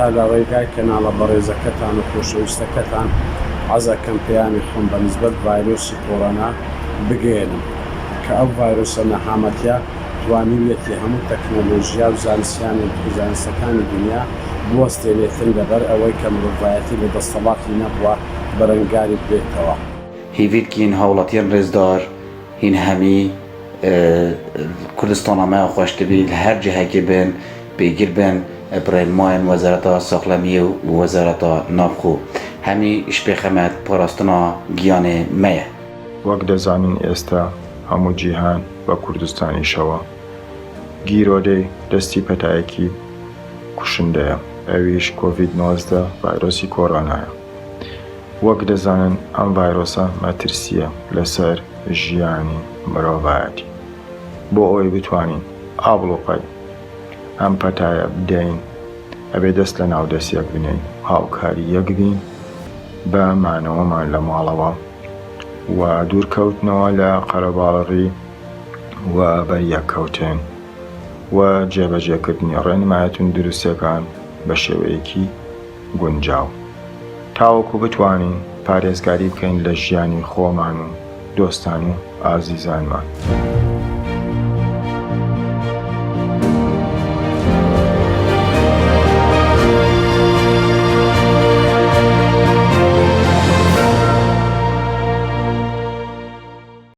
تا لەڕێگای کەناڵە بەڕێزەکەتان و خۆشەویستەکەتان حەزەکەم پەیامی خۆم بە نسبەت ڤایرۆسی کۆڕۆنا بگەێنم کە ئەو ڤایرۆسە نەهامەتیە توانیویەتی هەموو تەکنۆلۆژیا و زانستەکانی دنیا بوەستێنێتن لەبەر ئەوەی کە مرۆڤایەتی لە دەستەڵاتی نەبووە بەرەنگاری بێتەوە. هیویرکین هەوڵەتیان ڕێزدار هین هەمی کوردستانە مای خۆشتبی لە هەر جهەکی بن بێگیر بن برێنمایان وەزارەتە ساخلەمی و وەزارەتە ناوخۆ هەمی ئیشپێخەمەت پاراستنا گیانێ مەیە. وەک دەزانین ئێستا هەموو جیهان بە کوردستانیشەوە گیرۆدەی دەستی پەتایەکی کوشندەیە، ئەویش کۆڤید-19 ڤایرۆسی کۆڕۆنایە. وەک دەزانن ئەم ڤایرۆسە مەترسیە لەسەر ژیانی مرۆڤایەتی. بۆ ئەوەی بتوانین ئابڵوقەی ئەم پەتایە بدەین ئەبێ دەست لە ناو دەستیەک بنین، هاوکاری یەک بین بە مانەوەمان لە ماڵەوە و دوورکەوتنەوە لە قەرەباڵغی و بەریەککەوتن و جێبەجێکردنی ڕێنمایەتون دروستەکان بە شێوەیەکی گونجاو تاوەکو بتوانین پارێزگاری بکەین لە ژیانی خۆمان و دۆستان و ئازیزانمان.